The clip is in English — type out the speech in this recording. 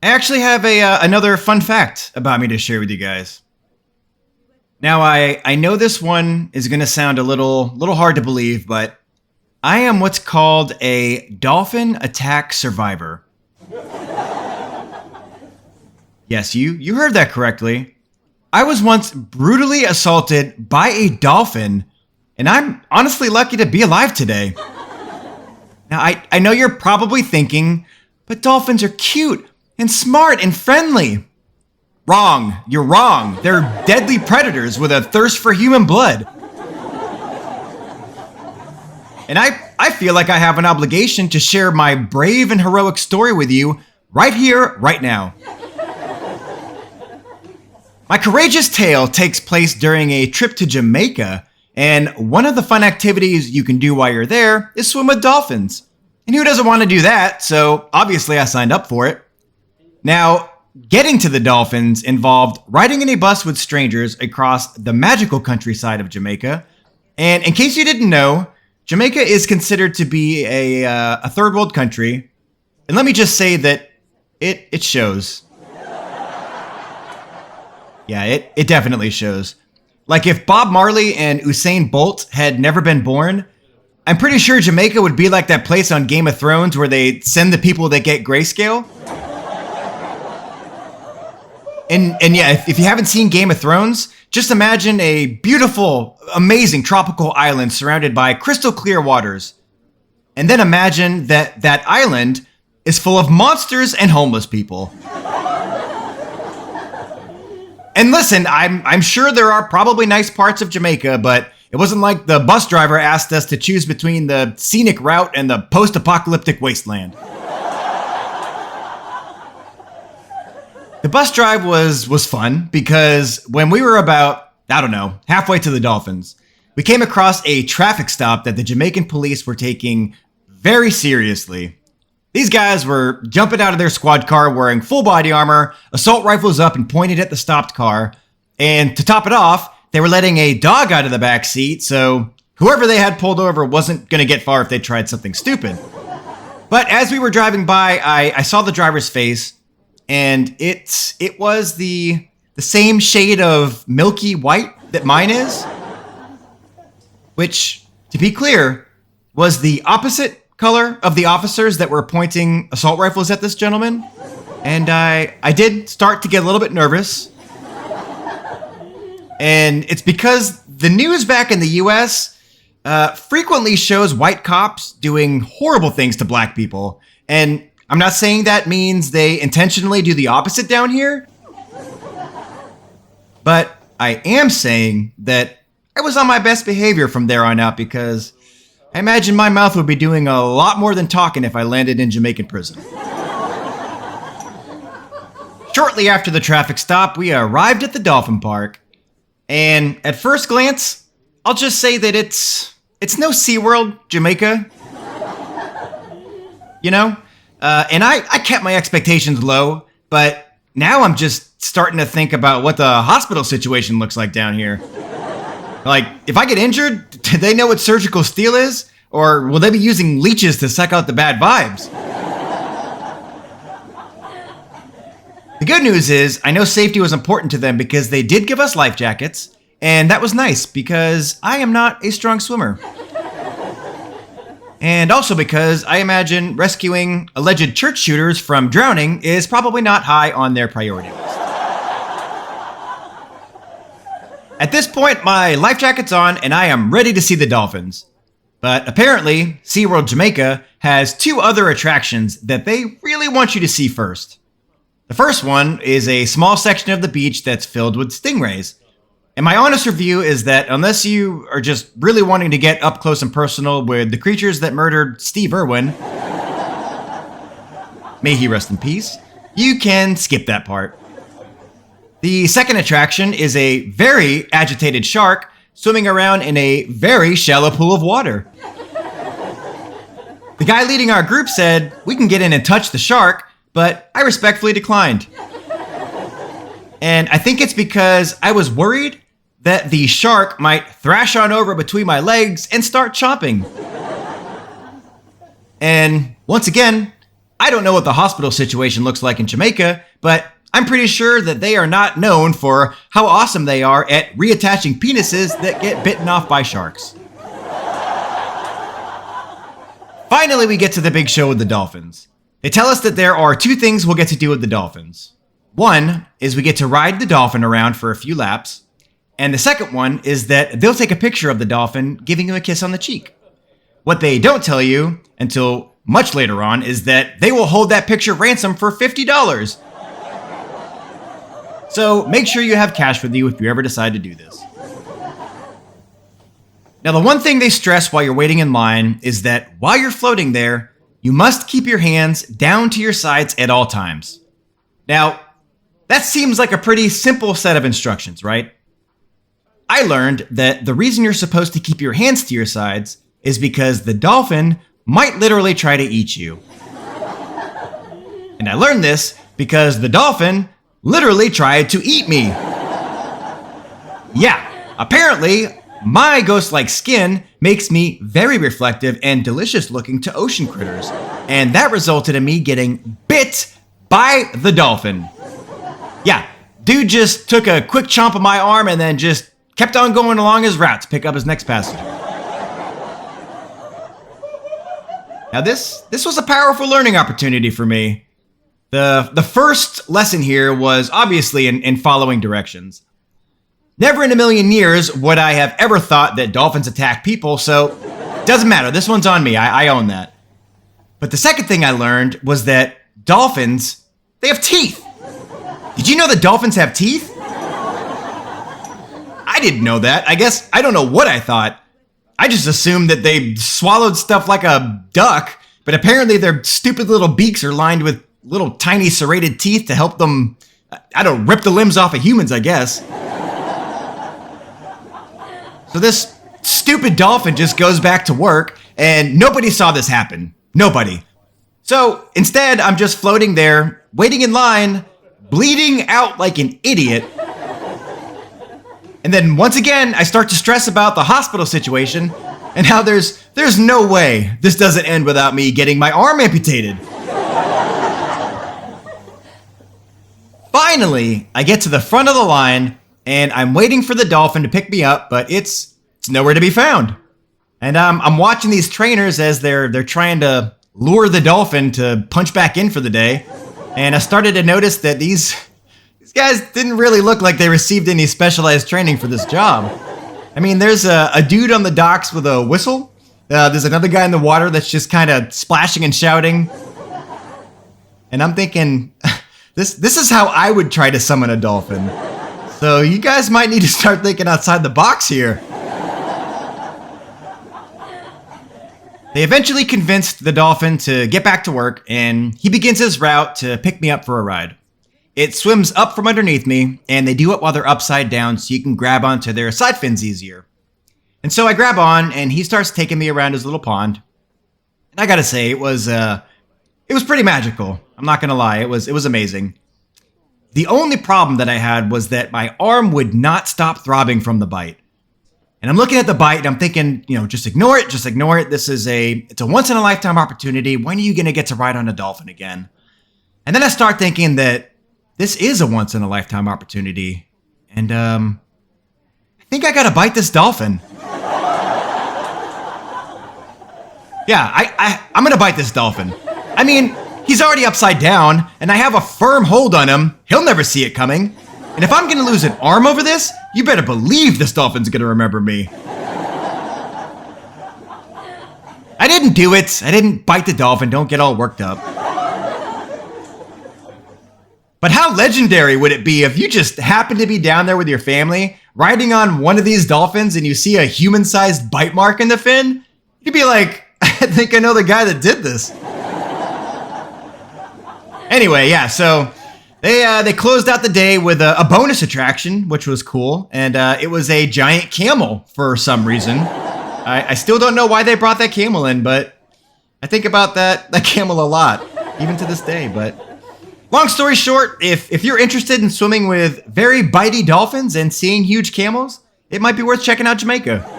I actually have another fun fact about me to share with you guys. Now, I know this one is going to sound a little hard to believe, but I am what's called a dolphin attack survivor. Yes, you heard that correctly. I was once brutally assaulted by a dolphin, and I'm honestly lucky to be alive today. Now, I know you're probably thinking, but dolphins are cute and smart and friendly. Wrong. You're wrong. They're deadly predators with a thirst for human blood. And I feel like I have an obligation to share my brave and heroic story with you right here, right now. My courageous tale takes place during a trip to Jamaica, and one of the fun activities you can do while you're there is swim with dolphins. And who doesn't want to do that? So obviously I signed up for it. Now, getting to the dolphins involved riding in a bus with strangers across the magical countryside of Jamaica. And in case you didn't know, Jamaica is considered to be a third world country. And let me just say that it shows. Yeah, it definitely shows. Like if Bob Marley and Usain Bolt had never been born, I'm pretty sure Jamaica would be like that place on Game of Thrones where they send the people that get grayscale. And yeah, if you haven't seen Game of Thrones, just imagine a beautiful, amazing tropical island surrounded by crystal clear waters. And then imagine that that island is full of monsters and homeless people. And listen, I'm sure there are probably nice parts of Jamaica, but it wasn't like the bus driver asked us to choose between the scenic route and the post-apocalyptic wasteland. The bus drive was fun because when we were about, I don't know, halfway to the Dolphins, we came across a traffic stop that the Jamaican police were taking very seriously. These guys were jumping out of their squad car wearing full body armor, assault rifles up and pointed at the stopped car. And to top it off, they were letting a dog out of the back seat, so whoever they had pulled over wasn't going to get far if they tried something stupid. But as we were driving by, I saw the driver's face, and it was the same shade of milky white that mine is, which, to be clear, was the opposite color of the officers that were pointing assault rifles at this gentleman. And I did start to get a little bit nervous. And it's because the news back in the US frequently shows white cops doing horrible things to black people. And I'm not saying that means they intentionally do the opposite down here. But I am saying that I was on my best behavior from there on out because I imagine my mouth would be doing a lot more than talking if I landed in Jamaican prison. Shortly after the traffic stop, we arrived at the Dolphin Park. And at first glance, I'll just say that it's no SeaWorld, Jamaica. You know? And I kept my expectations low, but now I'm just starting to think about what the hospital situation looks like down here. Like, if I get injured, do they know what surgical steel is? Or will they be using leeches to suck out the bad vibes? The good news is, I know safety was important to them because they did give us life jackets, and that was nice because I am not a strong swimmer. And also because I imagine rescuing alleged church shooters from drowning is probably not high on their priority list. At this point, my life jacket's on and I am ready to see the dolphins. But apparently, SeaWorld Jamaica has two other attractions that they really want you to see first. The first one is a small section of the beach that's filled with stingrays. And my honest review is that unless you are just really wanting to get up close and personal with the creatures that murdered Steve Irwin, may he rest in peace, you can skip that part. The second attraction is a very agitated shark swimming around in a very shallow pool of water. The guy leading our group said, "We can get in and touch the shark," but I respectfully declined. And I think it's because I was worried that the shark might thrash on over between my legs and start chomping. And once again, I don't know what the hospital situation looks like in Jamaica, but I'm pretty sure that they are not known for how awesome they are at reattaching penises that get bitten off by sharks. Finally, we get to the big show with the dolphins. They tell us that there are 2 things we'll get to do with the dolphins. One is we get to ride the dolphin around for a few laps, and the second one is that they'll take a picture of the dolphin giving him a kiss on the cheek. What they don't tell you until much later on is that they will hold that picture ransom for $50. So make sure you have cash with you if you ever decide to do this. Now, the one thing they stress while you're waiting in line is that while you're floating there, you must keep your hands down to your sides at all times. Now, that seems like a pretty simple set of instructions, right? I learned that the reason you're supposed to keep your hands to your sides is because the dolphin might literally try to eat you. And I learned this because the dolphin literally tried to eat me. Yeah, apparently, my ghost-like skin makes me very reflective and delicious looking to ocean critters, and that resulted in me getting bit by the dolphin. Yeah, dude just took a quick chomp of my arm and then just kept on going along his route to pick up his next passenger. Now this was a powerful learning opportunity for me. The first lesson here was obviously in following directions. Never in a million years would I have ever thought that dolphins attack people, so it doesn't matter. This one's on me. I own that. But the second thing I learned was that dolphins, they have teeth. Did you know that dolphins have teeth? I didn't know that. I guess I don't know what I thought. I just assumed that they swallowed stuff like a duck, but apparently their stupid little beaks are lined with little tiny serrated teeth to help them, rip the limbs off of humans, I guess. So this stupid dolphin just goes back to work, and nobody saw this happen. Nobody. So instead, I'm just floating there, waiting in line, bleeding out like an idiot. And then once again, I start to stress about the hospital situation and how there's no way this doesn't end without me getting my arm amputated. Finally, I get to the front of the line, and I'm waiting for the dolphin to pick me up, but it's nowhere to be found. And I'm watching these trainers as they're trying to lure the dolphin to punch back in for the day, and I started to notice that these guys didn't really look like they received any specialized training for this job. I mean, there's a dude on the docks with a whistle. There's another guy in the water that's just kind of splashing and shouting. And I'm thinking, this is how I would try to summon a dolphin. So you guys might need to start thinking outside the box here. They eventually convinced the dolphin to get back to work, and he begins his route to pick me up for a ride. It swims up from underneath me, and they do it while they're upside down so you can grab onto their side fins easier. And so I grab on, and he starts taking me around his little pond. And I gotta say, it was pretty magical. I'm not gonna lie, it was amazing. The only problem that I had was that my arm would not stop throbbing from the bite. And I'm looking at the bite and I'm thinking, just ignore it. It's a once in a lifetime opportunity. When are you going to get to ride on a dolphin again? And then I start thinking that this is a once in a lifetime opportunity. And I think I got to bite this dolphin. Yeah, I'm going to bite this dolphin. I mean, he's already upside down and I have a firm hold on him. He'll never see it coming. And if I'm going to lose an arm over this, you better believe this dolphin's going to remember me. I didn't do it. I didn't bite the dolphin. Don't get all worked up. But how legendary would it be if you just happened to be down there with your family, riding on one of these dolphins, and you see a human-sized bite mark in the fin? You'd be like, I think I know the guy that did this. Anyway, yeah, so they closed out the day with a bonus attraction, which was cool, and it was a giant camel for some reason. I still don't know why they brought that camel in, but I think about that camel a lot, even to this day. But long story short, if you're interested in swimming with very bitey dolphins and seeing huge camels, it might be worth checking out Jamaica.